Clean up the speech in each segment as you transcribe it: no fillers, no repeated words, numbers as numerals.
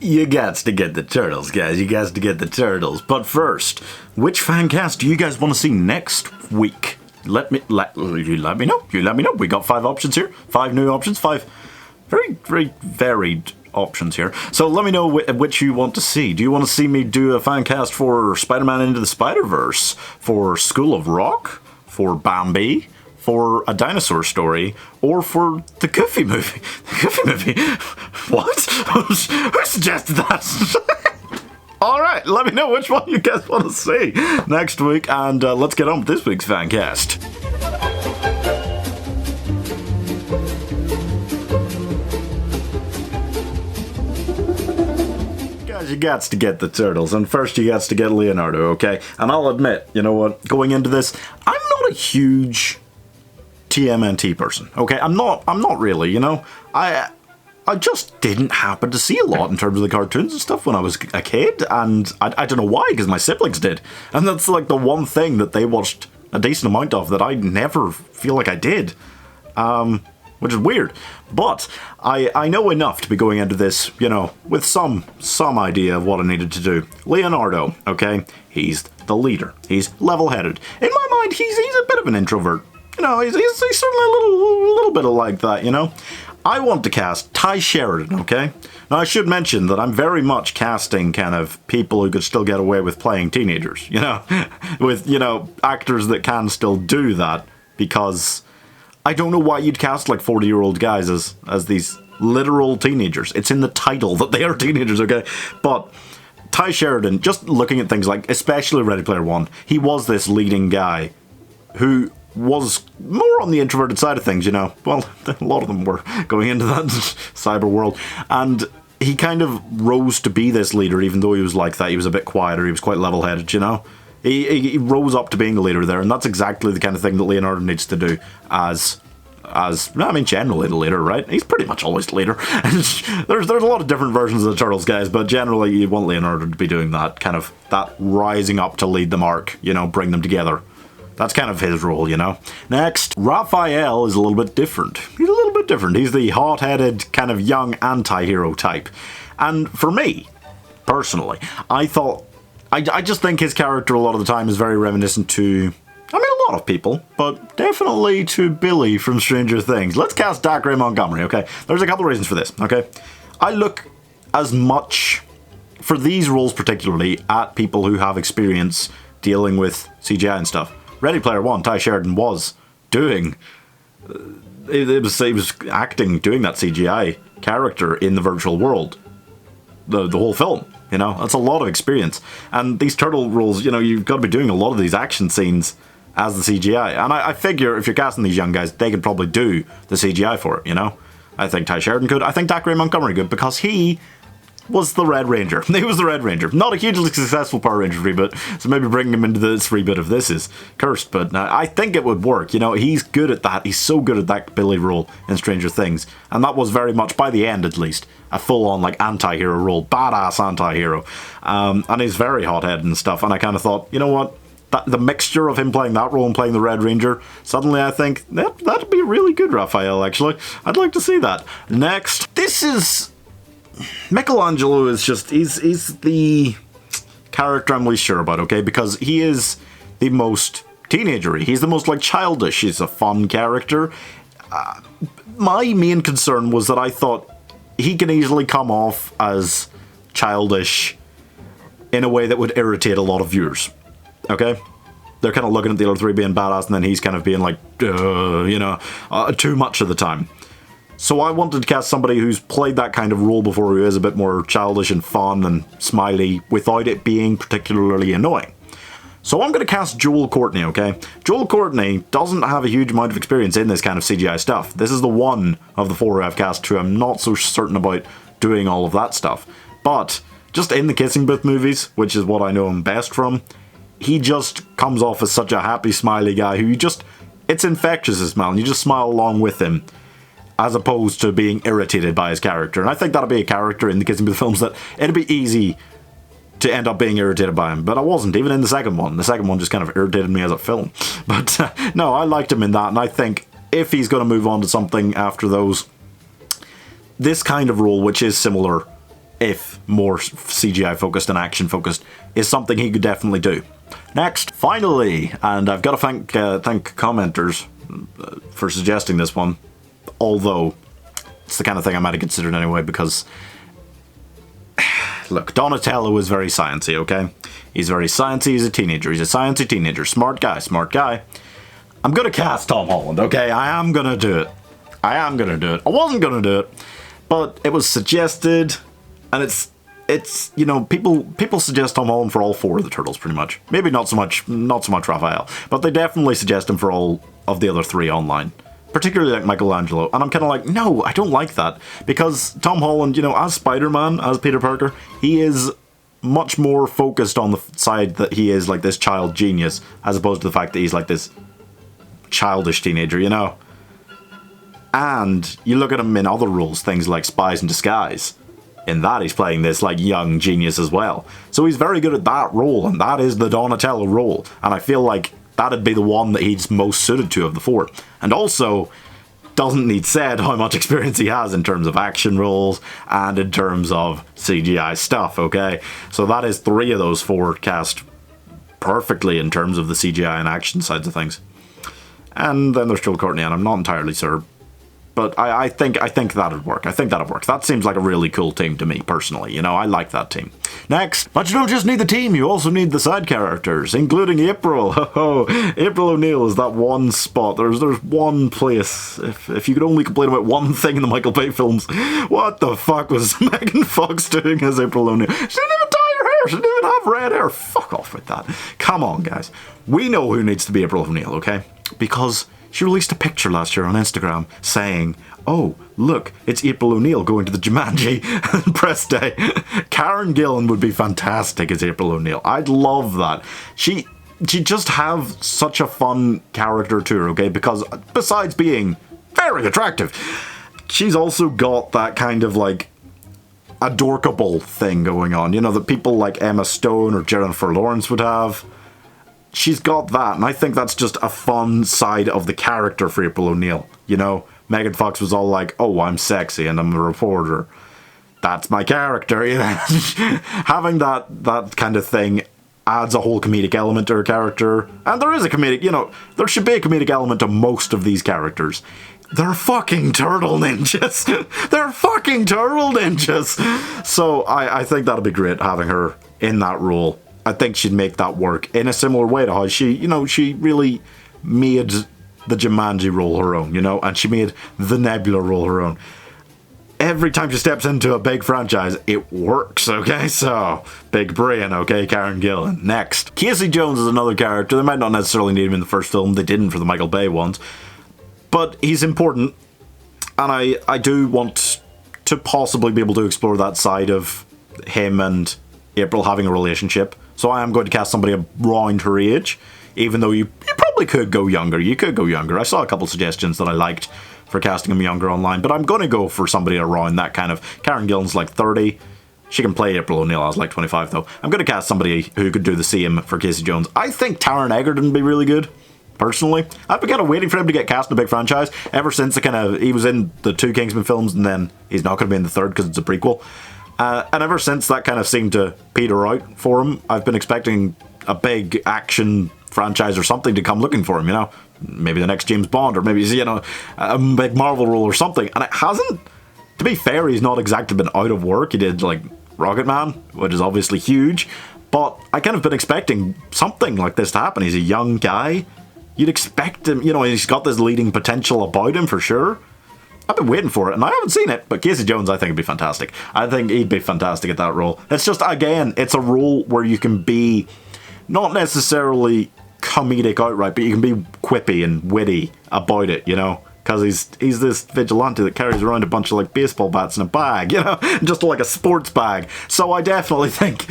You got to get the turtles, guys. You got to get the turtles. But first, which fan cast do you guys want to see next week? You let me know. You let me know. We got 5 options here. 5 new options. 5 very, very varied options here. So let me know which you want to see. Do you want to see me do a fan cast for Spider-Man Into the Spider-Verse? For School of Rock? For Bambi? For A Dinosaur Story? Or for the Goofy movie? The Goofy movie? What? Who suggested that? Alright, let me know which one you guys want to see next week, and let's get on with this week's fan cast. You got to get the turtles, and first you got to get Leonardo, okay? And I'll admit, you know what, going into this, I'm not a huge TMNT person, okay? I'm not really, you know? I just didn't happen to see a lot in terms of the cartoons and stuff when I was a kid, and I don't know why, because my siblings did. And that's like the one thing that they watched a decent amount of that I never feel like I did. Which is weird. But I know enough to be going into this, you know, with some idea of what I needed to do. Leonardo, okay? He's the leader. He's level-headed. In my mind, he's a bit of an introvert. You know, he's certainly a little bit like that, you know? I want to cast Tye Sheridan, okay? Now, I should mention that I'm very much casting kind of people who could still get away with playing teenagers, you know? With, you know, actors that can still do that, because I don't know why you'd cast like 40-year-old guys as these literal teenagers. It's in the title that they are teenagers, okay? But Tye Sheridan, just looking at things like, especially Ready Player One, he was this leading guy who was more on the introverted side of things, you know? Well, a lot of them were going into that cyber world. And he kind of rose to be this leader, even though he was like that. He was a bit quieter, he was quite level-headed, you know? He rose up to being a leader there, and that's exactly the kind of thing that Leonardo needs to do as I mean, generally the leader, right? He's pretty much always the leader. there's a lot of different versions of the Turtles, guys, but generally you want Leonardo to be doing that, kind of, that rising up to lead them arc, you know, bring them together. That's kind of his role, you know? Next, Raphael is a little bit different. He's a little bit different. He's the hot-headed, kind of young anti-hero type. And for me, personally, I just think his character a lot of the time is very reminiscent to, I mean, a lot of people, but definitely to Billy from Stranger Things. Let's cast Dacre Montgomery, okay? There's a couple of reasons for this, okay? I look as much, for these roles particularly, at people who have experience dealing with CGI and stuff. Ready Player One, Tye Sheridan was doing, he was acting, doing that CGI character in the virtual world. The whole film. You know, that's a lot of experience. And these turtle roles, you know, you've got to be doing a lot of these action scenes as the CGI. And I figure if you're casting these young guys, they could probably do the CGI for it, you know? I think Tye Sheridan could. I think Dacre Montgomery could, because he was the Red Ranger. He was the Red Ranger. Not a hugely successful Power Rangers reboot, so maybe bringing him into this reboot of this is cursed, but I think it would work. You know, he's good at that. He's so good at that Billy role in Stranger Things. And that was very much, by the end at least, a full-on, like, anti-hero role. Badass anti-hero. And he's very hot-headed and stuff, and I kind of thought, you know what? The mixture of him playing that role and playing the Red Ranger, suddenly I think, that'd be really good, Raphael, actually. I'd like to see that. Next, this is... Michelangelo is just, he's the character I'm least sure about, okay? Because he is the most teenagery. He's the most, like, childish. He's a fun character. My main concern was that I thought he can easily come off as childish in a way that would irritate a lot of viewers, okay? They're kind of looking at the other three being badass, and then he's kind of being like, you know, too much of the time. So I wanted to cast somebody who's played that kind of role before, who is a bit more childish and fun and smiley, without it being particularly annoying. So I'm going to cast Joel Courtney, okay? Joel Courtney doesn't have a huge amount of experience in this kind of CGI stuff. This is the one of the 4 I've cast who I'm not so certain about doing all of that stuff. But just in the Kissing Booth movies, which is what I know him best from, he just comes off as such a happy, smiley guy who you just... It's infectious, his smile, and you just smile along with him, as opposed to being irritated by his character. And I think that'd be a character in the Kissing Booth films that it'd be easy to end up being irritated by him. But I wasn't, even in the second one. The second one just kind of irritated me as a film. But no, I liked him in that, and I think if he's going to move on to something after those, this kind of role, which is similar if more CGI focused and action focused, is something he could definitely do. Next, finally, and I've got to thank commenters for suggesting this one, although it's the kind of thing I might have considered anyway, because look, Donatello is very sciencey, okay? He's very sciencey, he's a teenager, he's a sciencey teenager, smart guy, smart guy. I'm gonna cast Tom Holland, okay? I am gonna do it. I am gonna do it. I wasn't gonna do it, but it was suggested, and it's you know, people suggest Tom Holland for all four of the Turtles pretty much. Maybe not so much Raphael, but they definitely suggest him for all of the other three online. Particularly like Michelangelo, and I'm kind of like, no, I don't like that, because Tom Holland, you know, as Spider-Man, as Peter Parker, he is much more focused on the side that he is like this child genius, as opposed to the fact that he's like this childish teenager, you know? And you look at him in other roles, things like Spies in Disguise. In that, he's playing this like young genius as well. So he's very good at that role, and that is the Donatello role. And I feel like that'd be the one that he's most suited to of the four. And also, doesn't need said how much experience he has in terms of action roles and in terms of CGI stuff, okay? So that is three of those four cast perfectly in terms of the CGI and action sides of things. And then there's Joel Courtney, and I'm not entirely sure. But I think that'd work. I think that'd work. That seems like a really cool team to me, personally. You know, I like that team. Next, but you don't just need the team, you also need the side characters, including April. April O'Neil is that one spot. There's one place. If you could only complain about one thing in the Michael Bay films, what the fuck was Megan Fox doing as April O'Neil? She didn't even dye her hair. She didn't even have red hair. Fuck off with that. Come on, guys. We know who needs to be April O'Neil, okay? Because she released a picture last year on Instagram saying, oh, look, it's April O'Neil going to the Jumanji press day. Karen Gillan would be fantastic as April O'Neil. I'd love that. She just have such a fun character to her, okay? Because besides being very attractive, she's also got that kind of like adorkable thing going on, you know, that people like Emma Stone or Jennifer Lawrence would have. She's got that, and I think that's just a fun side of the character for April O'Neil, you know? Megan Fox was all like, oh, I'm sexy and I'm a reporter. That's my character, you know? Having that kind of thing adds a whole comedic element to her character. And there is a comedic, you know, there should be a comedic element to most of these characters. They're fucking turtle ninjas. They're fucking turtle ninjas. So I think that'll be great, having her in that role. I think she'd make that work in a similar way to how she, you know, she really made the Jumanji role her own, you know, and she made the Nebula role her own. Every time she steps into a big franchise, it works, okay? So, big brain, okay? Karen Gillan. Next. Casey Jones is another character. They might not necessarily need him in the first film. They didn't for the Michael Bay ones. But he's important, and I do want to possibly be able to explore that side of him and April having a relationship. So I am going to cast somebody around her age, even though you probably could go younger. You could go younger. I saw a couple suggestions that I liked for casting him younger online, but I'm going to go for somebody around that kind of... Karen Gillan's like 30. She can play April O'Neil. I was like 25, though. I'm going to cast somebody who could do the same for Casey Jones. I think Taron Egerton would be really good, personally. I've been kind of waiting for him to get cast in a big franchise ever since he was in the 2 Kingsman films, and then he's not going to be in the 3rd because it's a prequel. And ever since that kind of seemed to peter out for him, I've been expecting a big action franchise or something to come looking for him, you know? Maybe the next James Bond, or maybe, you know, a big Marvel role or something. And it hasn't. To be fair, he's not exactly been out of work. He did, like, Rocket Man, which is obviously huge. But I kind of been expecting something like this to happen. He's a young guy. You'd expect him, you know, he's got this leading potential about him for sure. I've been waiting for it, and I haven't seen it, but Casey Jones I think would be fantastic. I think he'd be fantastic at that role. It's just, again, it's a role where you can be not necessarily comedic outright, but you can be quippy and witty about it, you know? Because he's this vigilante that carries around a bunch of like baseball bats in a bag, you know? Just like a sports bag. So I definitely think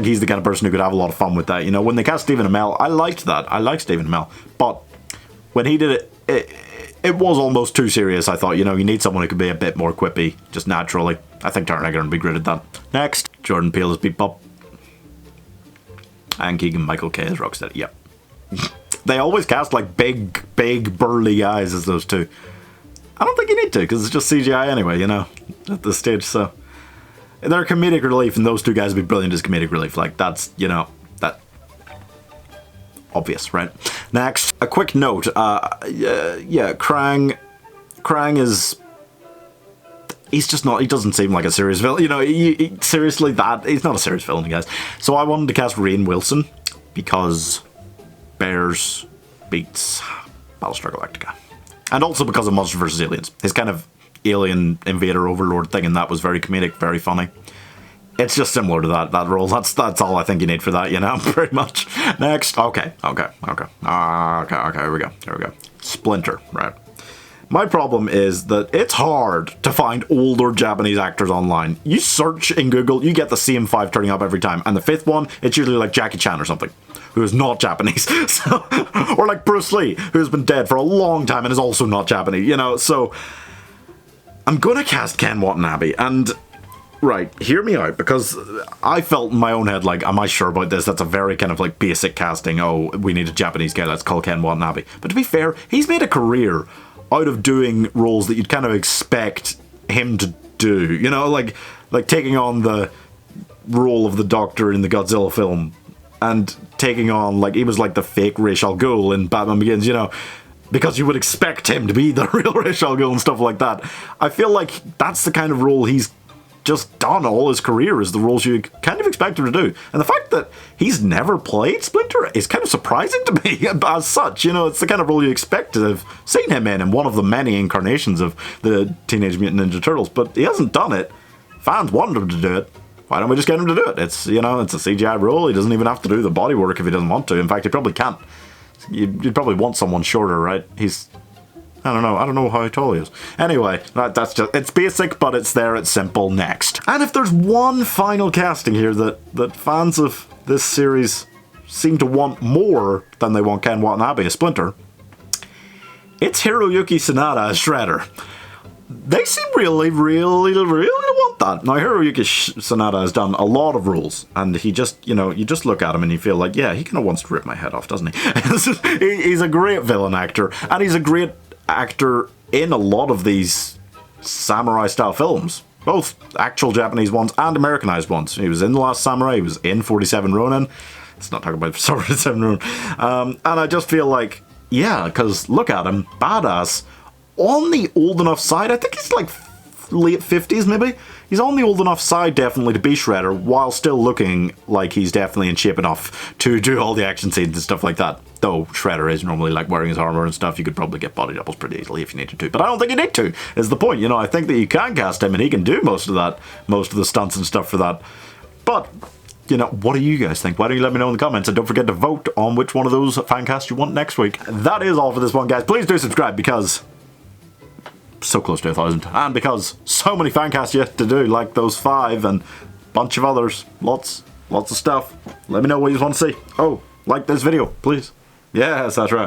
he's the kind of person who could have a lot of fun with that, you know? When they cast Stephen Amell, I liked that. I liked Stephen Amell. But when he did it was almost too serious, I thought, you know, you need someone who could be a bit more quippy, just naturally. I think Taron Egerton would be great at that. Next, Jordan Peele as Bebop. And Keegan-Michael Kay as Rocksteady, yep. They always cast like big, burly guys as those two. I don't think you need to, because it's just CGI anyway, you know, at this stage, so. They're comedic relief, and those two guys would be brilliant as comedic relief. Like, that's, you know, that... obvious, right? Next, a quick note. Yeah, Krang is... he's just not, he doesn't seem like a serious villain. You know, seriously, he's not a serious villain, guys. So I wanted to cast Rainn Wilson, because Bears beats Battlestar Galactica. And also because of Monsters vs. Aliens. His kind of alien invader overlord thing, and that was very comedic, very funny. It's just similar to that role. That's all I think you need for that, you know, pretty much. Next. Okay, here we go. Splinter, right. My problem is that it's hard to find older Japanese actors online. You search in Google, you get the same 5 turning up every time. And the 5th one, it's usually like Jackie Chan or something, who is not Japanese. So, or like Bruce Lee, who's been dead for a long time and is also not Japanese, you know. So, I'm gonna cast Ken Watanabe, and... right, hear me out, because I felt in my own head, like, am I sure about this? That's a very kind of, like, basic casting. Oh, we need a Japanese guy, let's call Ken Watanabe. But to be fair, he's made a career out of doing roles that you'd kind of expect him to do. You know, like taking on the role of the Doctor in the Godzilla film, and taking on, like, he was like the fake Ra's al Ghul in Batman Begins, you know, because you would expect him to be the real Ra's al Ghul and stuff like that. I feel like that's the kind of role he's just done all his career, is the roles you kind of expect him to do. And the fact that he's never played Splinter is kind of surprising to me as such. You know, it's the kind of role you expect to have seen him in one of the many incarnations of the Teenage Mutant Ninja Turtles, but he hasn't done it. Fans wanted him to do it. Why don't we just get him to do it? It's, you know, it's a CGI role. He doesn't even have to do the body work if he doesn't want to. In fact, he probably can't. You'd probably want someone shorter, right? He's... I don't know how tall he is. Anyway, that's just, it's basic, but it's there, it's simple. Next. And if there's one final casting here that fans of this series seem to want more than they want Ken Watanabe as Splinter, it's Hiroyuki Sanada as Shredder. They seem really want that. Now, Hiroyuki Sanada has done a lot of roles, and he just, you know, you just look at him and you feel like, yeah, he kind of wants to rip my head off, doesn't he? He's a great villain actor, and he's a great actor in a lot of these samurai-style films. Both actual Japanese ones and Americanized ones. He was in The Last Samurai, he was in 47 Ronin. Let's not talk about 47 Ronin. And I just feel like, yeah, because look at him, badass. On the old enough side, I think he's like late 50s maybe. He's on the old enough side definitely to be Shredder, while still looking like he's definitely in shape enough to do all the action scenes and stuff like that. Though Shredder is normally like wearing his armor and stuff, you could probably get body doubles pretty easily if you needed to. But I don't think you need to, is the point. You know, I think that you can cast him and he can do most of that, most of the stunts and stuff for that. But, you know, what do you guys think? Why don't you let me know in the comments, and don't forget to vote on which one of those fan casts you want next week. That is all for this one, guys. Please do subscribe, because... so close to 1,000, and because so many fan casts yet to do, like those 5 and a bunch of others, lots of stuff. Let me know what you want to see. Oh, like this video, please. Yes, that's right.